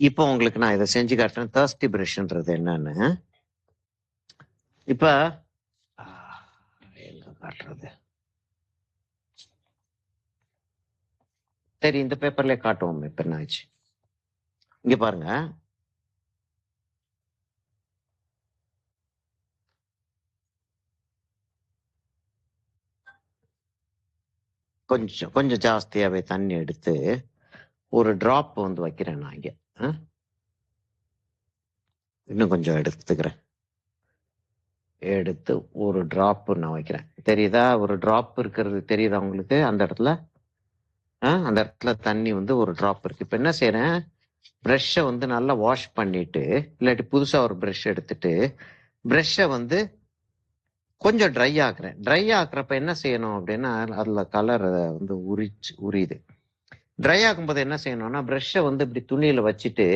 இப்போ உங்களுக்கு நான் இதை செஞ்சு காட்டுறேன். தர்ஸ்டி பிரஷ்ன்றது என்னன்னு. இப்ப எங்க காட்டுறது? சரி, இந்த பேப்பர்ல காட்டுவோம். இப்ப என்ன ஆச்சு இங்க பாருங்க. கொஞ்சம் கொஞ்சம் ஜாஸ்தியாவே தண்ணி எடுத்து ஒரு டிராப் வந்து வைக்கிறேன் நான் இங்க. இன்னும் கொஞ்சம் எடுத்துக்கிறேன். எடுத்து ஒரு டிராப் நான் வைக்கிறேன். தெரியுதா? ஒரு டிராப் இருக்கிறது தெரியுதா உங்களுக்கு? அந்த இடத்துல அந்த இடத்துல தண்ணி வந்து ஒரு டிராப் இருக்கு. இப்ப என்ன செய்யறேன், ப்ரஷ்ஷை வந்து நல்லா வாஷ் பண்ணிட்டு, இல்லாட்டி புதுசா ஒரு ப்ரஷ் எடுத்துட்டு ப்ரஷ்ஷை வந்து கொஞ்சம் ட்ரை ஆக்குறேன். ட்ரை ஆக்குறப்ப என்ன செய்யணும் அப்படின்னா, அதுல கலர் வந்து உரியுது. ட்ரை ஆகும்போது என்ன செய்யணும்னா, ப்ரஷ்ஷை வந்து இப்படி துணியில வச்சுட்டு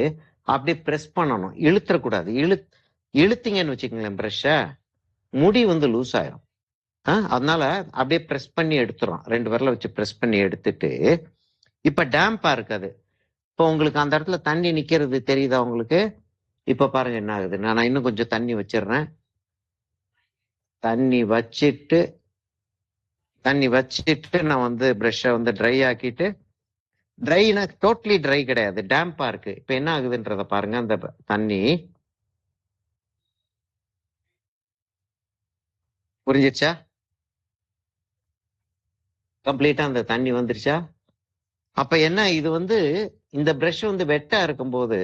அப்படியே ப்ரெஸ் பண்ணணும். இழுத்துறக்கூடாது. இழுத்தீங்கன்னு வச்சுக்கோங்களேன் ப்ரஷ்ஷை, முடி வந்து லூஸ் ஆயிரும். அதனால அப்படியே ப்ரெஸ் பண்ணி எடுத்துரும். 2 விரல வச்சு ப்ரெஸ் பண்ணி எடுத்துட்டு, இப்ப டேம்பா இருக்காது. இப்போ உங்களுக்கு அந்த இடத்துல தண்ணி நிக்கிறது தெரியுதா உங்களுக்கு? இப்ப பாருங்க என்ன ஆகுது. நான் இன்னும் கொஞ்சம் தண்ணி வச்சிடுறேன். தண்ணி வச்சிட்டு நான் வந்து ப்ரஷ்ஷை வந்து ட்ரை ஆக்கிட்டு, ட்ரைனா டோட்டலி ட்ரை கிடையாது, டேம்பா இருக்கு. இப்ப என்ன ஆகுதுன்றத பாருங்க. அந்த தண்ணி புரிஞ்சிருச்சா? கம்ப்ளீட்டா அந்த தண்ணி வந்துருச்சா? அப்ப என்ன, இது வந்து இந்த பிரஷ் வந்து வெட்டா இருக்கும்போது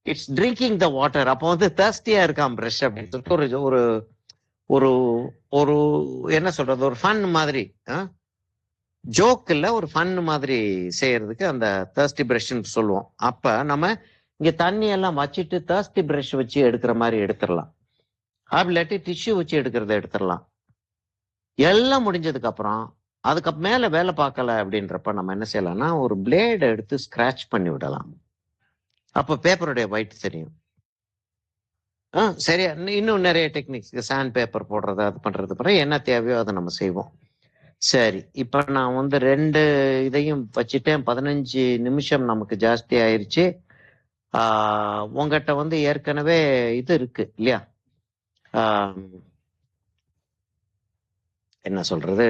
இட்ஸ் ட்ரிங்கிங் த வாட்டர். அப்போ வந்து தர்ஸ்டியா இருக்கான் பிரஷ் அப்படின்னு சொல்லிட்டு ஒரு ஒரு ஒரு ஒரு என்ன சொல்றது, ஒரு ஃபன் மாதிரி, ஜோக் இல்ல, ஒரு ஃபன் மாதிரி செய்யறதுக்கு அந்த தர்ஸ்டி பிரஷ்ன்னு சொல்லுவோம். அப்ப நம்ம இங்க தண்ணி எல்லாம் வச்சுட்டு தர்ஸ்டி பிரஷ் வச்சு எடுக்கிற மாதிரி எடுத்துடலாம். அப்படி இல்லாட்டி டிஷ்யூ வச்சு எடுக்கிறத எடுத்துடலாம். எல்லாம் முடிஞ்சதுக்கு அப்புறம் அதுக்கு மேல வேலை பார்க்கல அப்படின்றப்ப நம்ம என்ன செய்யலாம்னா, ஒரு பிளேடை எடுத்து ஸ்கிராச் பண்ணி விடலாம். அப்ப பேப்பருடைய ஒயிட் தெரியும். சரியா. இன்னும் நிறைய டெக்னிக்ஸ், சாண்ட் பேப்பர் போடுறது, அது பண்றது பிறகு என்ன தேவையோ அதை நம்ம செய்வோம். சரி, இப்ப நான் வந்து 2 இதையும் வச்சுட்டேன். 15 நிமிஷம் நமக்கு ஜாஸ்தி ஆயிருச்சு. உங்ககிட்ட வந்து ஏற்கனவே இது இருக்கு இல்லையா? என்ன சொல்றது,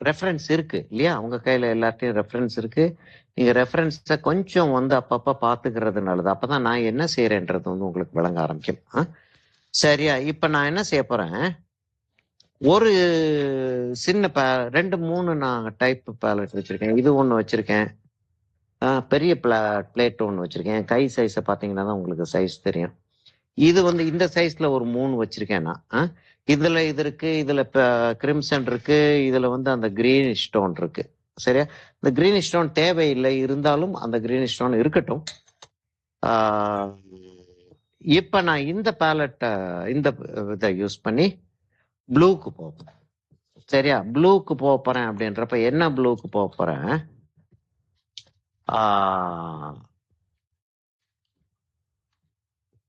ரெஃபரன்ஸ் இருக்கு இல்லையா? உங்க கையில எல்லாத்தையும் ரெஃபரன்ஸ் இருக்கு. நீங்க ரெஃபரன்ஸை கொஞ்சம் வந்து அப்பப்ப பாத்துக்கிறது நல்லது. அப்பதான் நான் என்ன செய்யறேன்றது வந்து உங்களுக்கு விளங்க ஆரம்பிக்கும். சரியா? இப்ப நான் என்ன செய்ய போறேன், ஒரு சின்ன 2 3 நான் டைப் பேலட் வச்சிருக்கேன். இது ஒண்ணு வச்சிருக்கேன். பெரிய பிளேட் ஒண்ணு வச்சிருக்கேன். கை சைஸை பாத்தீங்கன்னா தான் உங்களுக்கு சைஸ் தெரியும். இது வந்து இந்த சைஸ்ல ஒரு 3 வச்சிருக்கேன் நான். இதுல இது இருக்கு, இதுல கிரிம்சன் இருக்கு, இதுல வந்து அந்த கிரீன் ஸ்டோன் இருக்கு. சரியா? இந்த கிரீன் ஸ்டோன் தேவையில்லை, இருந்தாலும் அந்த கிரீன் ஸ்டோன் இருக்கட்டும். இப்ப நான் இந்த பேலட்டை இந்த இதை யூஸ் பண்ணி ப்ளூக்கு போகிறேன். சரியா? ப்ளூக்கு போறேன் அப்படின்றப்ப என்ன ப்ளூக்கு போறேன்,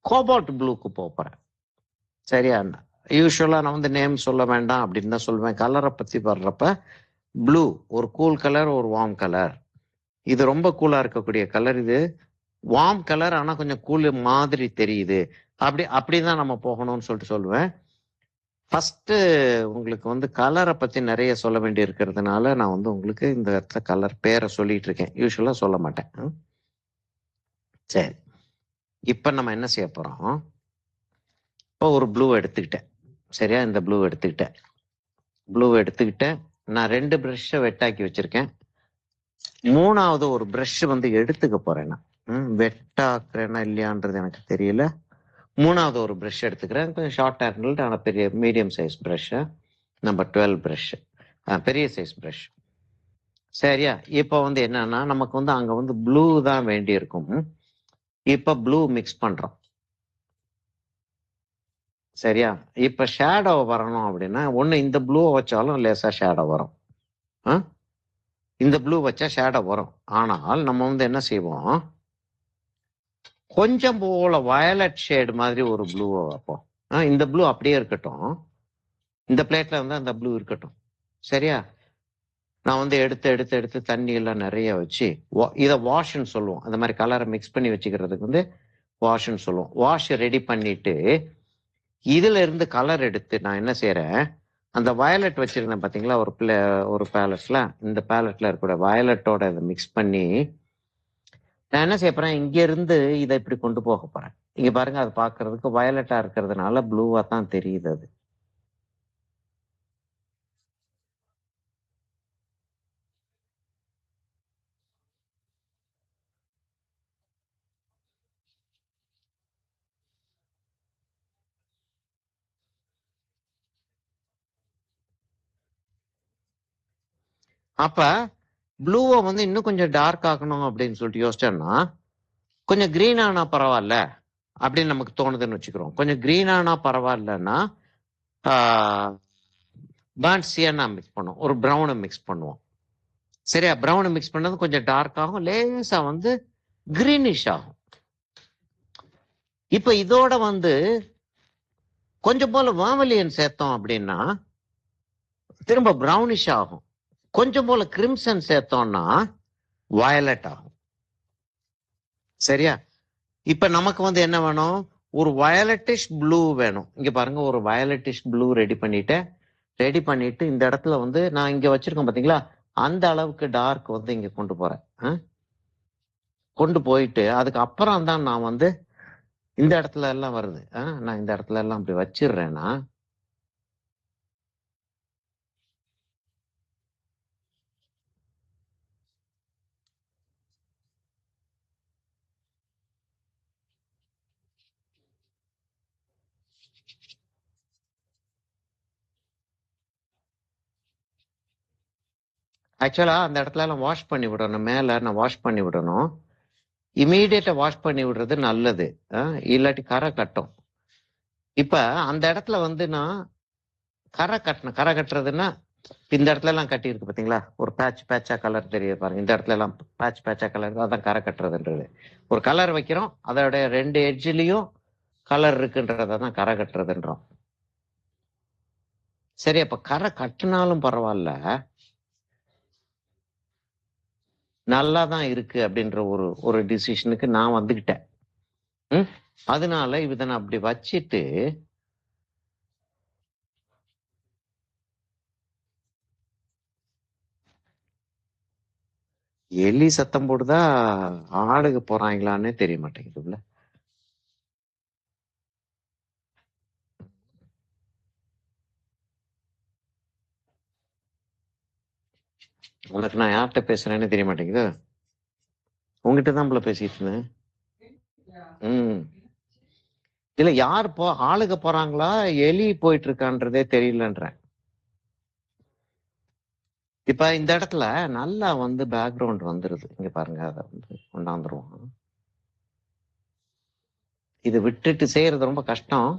கோபால்ட் ப்ளூக்கு போறேன். சரியா? யூஸ்வலா நான் வந்து நேம் சொல்ல வேண்டாம் அப்படின்னு தான் சொல்லுவேன். கலரை பத்தி வர்றப்ப ப்ளூ ஒரு கூல் கலர், ஒரு வார்ம் கலர். இது ரொம்ப கூலா இருக்கக்கூடிய கலர், இது வார்ம் கலர், ஆனா கொஞ்சம் கூல் மாதிரி தெரியுது. அப்படிதான் நம்ம போகணும்னு சொல்லிட்டு சொல்லுவேன். ஃபர்ஸ்ட் உங்களுக்கு வந்து கலரை பத்தி நிறைய சொல்ல வேண்டி இருக்கிறதுனால நான் வந்து உங்களுக்கு இந்த இடத்துல கலர் பேரை சொல்லிட்டு இருக்கேன். யூஸ்வலா சொல்ல மாட்டேன். சரி, இப்ப நம்ம என்ன செய்ய போறோம், இப்போ ஒரு ப்ளூ எடுத்துக்கிட்டேன். சரியா? இந்த ப்ளூ எடுத்துக்கிட்டேன். நான் 2 பிரஷ்ஷை வெட்டாக்கி வச்சிருக்கேன். 3வது ஒரு பிரஷ் வந்து எடுத்துக்க போறேன் நான். வெட்டாக்குறேன்னா இல்லையான்றது எனக்கு தெரியல. 3வது ஒரு பிரஷ் எடுத்துக்கிறேன். கொஞ்சம் ஷார்ட் ஹேண்டில்டு, ஆனால் பெரிய medium size brush, number 12 brush, பெரிய சைஸ் பிரஷ். சரியா? இப்போ வந்து என்னன்னா, நமக்கு வந்து அங்க வந்து ப்ளூ தான் வேண்டி இருக்கும். இப்ப ப்ளூ மிக்ஸ் பண்றோம். சரியா? இப்ப ஷேடோ வரணும் அப்படின்னா ஒண்ணு இந்த ப்ளூ வச்சாலும் லேசா ஷேடோ வரும். இந்த ப்ளூ வச்சா ஷேடோ வரும். ஆனால் நம்ம வந்து என்ன செய்வோம், கொஞ்சம் போல வயலட் ஷேடு மாதிரி ஒரு ப்ளூவை வைப்போம். இந்த ப்ளூ அப்படியே இருக்கட்டும், இந்த பிளேட்ல வந்து அந்த ப்ளூ இருக்கட்டும். சரியா? நான் வந்து எடுத்து எடுத்து எடுத்து தண்ணி எல்லாம் நிறைய வச்சு இதை வாஷ்ன்னு சொல்லுவோம். அந்த மாதிரி கலரை மிக்ஸ் பண்ணி வச்சுக்கிறதுக்கு வந்து வாஷ்ன்னு சொல்லுவோம். வாஷ் ரெடி பண்ணிட்டு இதுல இருந்து கலர் எடுத்து நான் என்ன செய்யறேன், அந்த வயலட் வச்சிருந்தேன் பாத்தீங்களா, ஒரு பேலட்ல, இந்த பேலட்ல இருக்கிற வயலட்டோட இதை மிக்ஸ் பண்ணி நான் என்ன செய்ய போறேன், இங்க இருந்து இதை இப்படி கொண்டு போக போறேன். இங்க பாருங்க, அது பாக்குறதுக்கு வயலட்டா இருக்கிறதுனால ப்ளூவா தான் தெரியுது அது. அப்ப ப்ளூவை வந்து இன்னும் கொஞ்சம் டார்க் ஆக்கணும் அப்படின்னு சொல்லிட்டு யோசிச்சோம்னா, கொஞ்சம் கிரீன் ஆனா பரவாயில்ல அப்படின்னு நமக்கு தோணுதுன்னு வச்சுக்கிறோம். கொஞ்சம் கிரீன் ஆனா பரவாயில்லன்னா பேர்ன் சியானா மிக்ஸ் பண்ணுவோம், ஒரு ப்ரௌனை மிக்ஸ் பண்ணுவோம். சரியா? ப்ரௌனை மிக்ஸ் பண்ணது கொஞ்சம் டார்க் ஆகும், லேசா வந்து கிரீனிஷ் ஆகும். இப்ப இதோட வந்து கொஞ்சம் போல வாமலியன் சேர்த்தோம் அப்படின்னா திரும்ப ப்ரௌனிஷ் ஆகும். கொஞ்சம் போல கிரிம்சன் சேர்த்தோம்னா வயலட் ஆகும். சரியா? இப்ப நமக்கு வந்து என்ன வேணும், ஒரு வயலட்டிஷ் ப்ளூ வேணும். இங்க பாருங்க, ஒரு வயலட்டிஷ் ப்ளூ ரெடி பண்ணிட்டு இந்த இடத்துல வந்து நான் இங்க வச்சிருக்கேன் பாத்தீங்களா, அந்த அளவுக்கு டார்க் வந்து இங்க கொண்டு போறேன். கொண்டு போயிட்டு அதுக்கு அப்புறம் தான் நான் வந்து இந்த இடத்துல எல்லாம் வருது. நான் இந்த இடத்துல எல்லாம் அப்படி வச்சிடுறேன்னா ஆக்சுவலா அந்த இடத்துல எல்லாம் வாஷ் பண்ணி விடணும். மேல நான் வாஷ் பண்ணி விடணும். இமீடியட்டா வாஷ் பண்ணி விடுறது நல்லது. இல்லாட்டி கரை கட்டும். இப்ப அந்த இடத்துல வந்து நான் கரை கட்டுறதுன்னா இந்த இடத்துல எல்லாம் கட்டி இருக்கு பாத்தீங்களா, ஒரு பேட்சா கலர் தெரியுது பாருங்க. இந்த இடத்துல எல்லாம் பேட்சா கலர், அதான் கரை கட்டுறதுன்றது. ஒரு கலர் வைக்கிறோம், அதோட 2 எட்ஜ்லயும் கலர் இருக்குன்றதான் கரை கட்டுறதுன்றோம். சரி, அப்ப கரை கட்டினாலும் பரவாயில்ல, நல்லா தான் இருக்கு அப்படின்ற ஒரு ஒரு டிசிஷனுக்கு நான் வந்துகிட்டேன். அதனால இதை நான் அப்படி வச்சிட்டு எலி சத்தம் போடுதா ஆடுக போறாங்களான்னே தெரிய மாட்டேங்குதுல்ல. உனக்கு நான் யார்கிட்ட பேசுறேன்னு தெரிய மாட்டேங்குது. உங்ககிட்ட தான் போல பேசிட்டு இருந்தேன். இல்ல, யார் ஆளுக போறாங்களா எலி போயிட்டு இருக்கான்றதே தெரியலன்றேன். இப்ப இந்த இடத்துல நல்லா வந்து பேக்ரவுண்ட் வந்துருது. இங்க பாருங்க, அதை வந்து கொண்டாந்துருவோம். இது விட்டுட்டு செய்யறது ரொம்ப கஷ்டம்.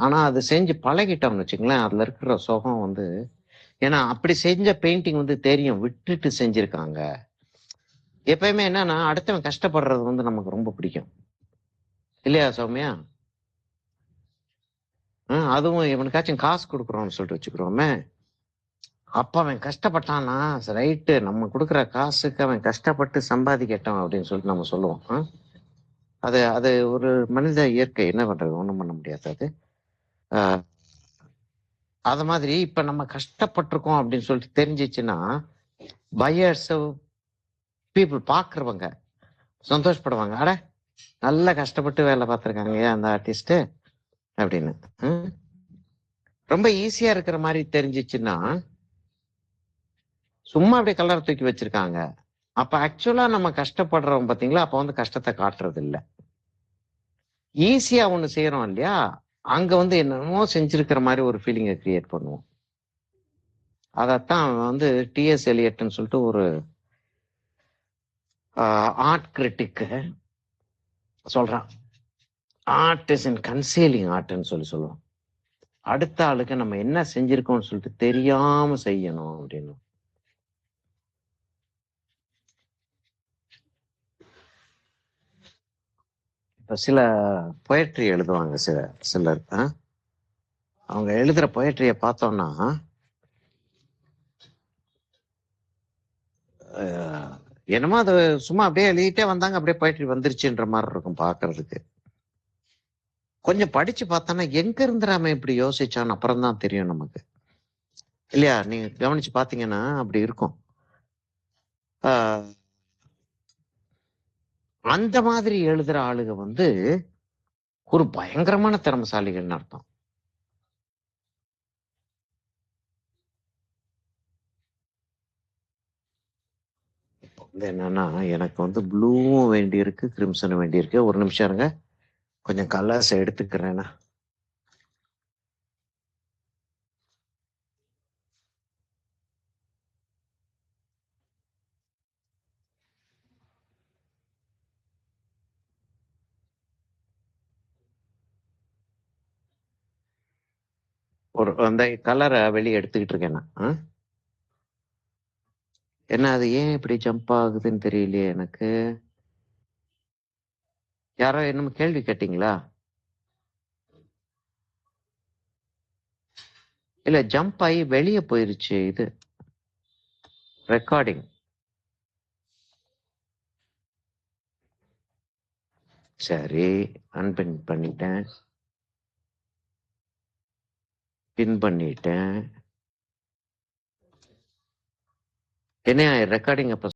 ஆனா அது செஞ்சு பழகிட்டோம்னு வச்சுங்களேன், அதுல இருக்கிற சுகம் வந்து, ஏன்னா அப்படி செஞ்ச பெயிண்டிங் வந்து தெரியும், விட்டுட்டு செஞ்சிருக்காங்க. எப்பயுமே என்னன்னா அடுத்தவன் கஷ்டப்படுறது வந்து நமக்கு ரொம்ப பிடிக்கும் இல்லையா சௌமியா? அதுவும் இவனுக்காச்சும் காசு கொடுக்குறோம்னு சொல்லிட்டு வச்சுக்கிறோமே, அப்ப அவன் கஷ்டப்பட்டானா ரைட்டு, நம்ம கொடுக்குற காசுக்கு அவன் கஷ்டப்பட்டு சம்பாதிக்கட்டும் அப்படின்னு சொல்லிட்டு நம்ம சொல்லுவோம். அது அது ஒரு மனித இயற்கை, என்ன பண்றது, ஒண்ணும் பண்ண முடியாது அது. அத மாதிரி இப்ப நம்ம கஷ்டப்பட்டிருக்கோம் அப்படின்னு சொல்லிட்டு தெரிஞ்சிச்சுன்னா பையர்ஸ், பீப்புள் பாக்குறவங்க சந்தோஷப்படுவாங்க. அட, நல்லா கஷ்டப்பட்டு வேலை பார்த்திருக்காங்க அந்த ஆர்டிஸ்ட் அப்படின்னு. ரொம்ப ஈஸியா இருக்கிற மாதிரி தெரிஞ்சிச்சுன்னா சும்மா அப்படியே கலர் தூக்கி வச்சிருக்காங்க. அப்ப ஆக்சுவலா நம்ம கஷ்டப்படுறோம் பாத்தீங்களா, அப்ப வந்து கஷ்டத்தை காட்டுறது இல்ல. ஈஸியா ஒண்ணு செய்யறோம் இல்லையா, அங்க வந்து என்னமோ செஞ்சிருக்கிற மாதிரி ஒரு ஃபீலிங்கை கிரியேட் பண்ணுவோம். அதத்தான் வந்து டிஎஸ் எலியட்னு சொல்லிட்டு ஒரு ஆர்ட் கிரிட்டிக் சொல்றான். ஆர்ட் இஸ் இன் கன்சீலிங் ஆர்ட்னு சொல்லுவோம். அடுத்த ஆளுக்கு நம்ம என்ன செஞ்சிருக்கோம்னு சொல்லிட்டு தெரியாம செய்யணும் அப்படின்னு. இப்ப சில பொயட்ரி எழுதுவாங்க சிலர். அவங்க எழுதுற பொயட்ரிய பார்த்தோம்னா என்னமோ அது சும்மா அப்படியே எழுதிட்டே வந்தாங்க, அப்படியே போயிட்டு வந்துருச்சுன்ற மாதிரி இருக்கும் பாக்குறதுக்கு. கொஞ்சம் படிச்சு பார்த்தோன்னா எங்க இருந்துராம இப்படி யோசிச்சான்னு அப்புறம் தான் தெரியும் நமக்கு. இல்லையா? நீங்க கவனிச்சு பார்த்தீங்கன்னா அப்படி இருக்கும். அந்த மாதிரி எழுதுற ஆளுக வந்து ஒரு பயங்கரமான திறமைசாலிகள்னு அர்த்தம். இப்போ வந்து என்னன்னா, எனக்கு வந்து ப்ளூவும் வேண்டியிருக்கு, கிரிம்சனும் வேண்டியிருக்கு. ஒரு நிமிஷம் இருங்க. கொஞ்சம் கலர்ஸ் எடுத்துக்கிறேன்னா. ஒரு அந்த கலர வெளிய எடுத்துக்கிட்டு இருக்கேன் நான். என்ன அது ஏன் இப்படி ஜம்ப் ஆகுதுன்னு தெரியலையே எனக்கு. யாரோ என்னமோ கேள்வி கேட்டீங்களா? இல்ல ஜம்ப் ஆயி வெளிய போயிருச்சு இது. ரெக்கார்டிங். சரி. அன்பின் பண்ணிட்டேன். பின் பண்ணிட்டேன். என்ன ரெக்கார்டிங் அப்ப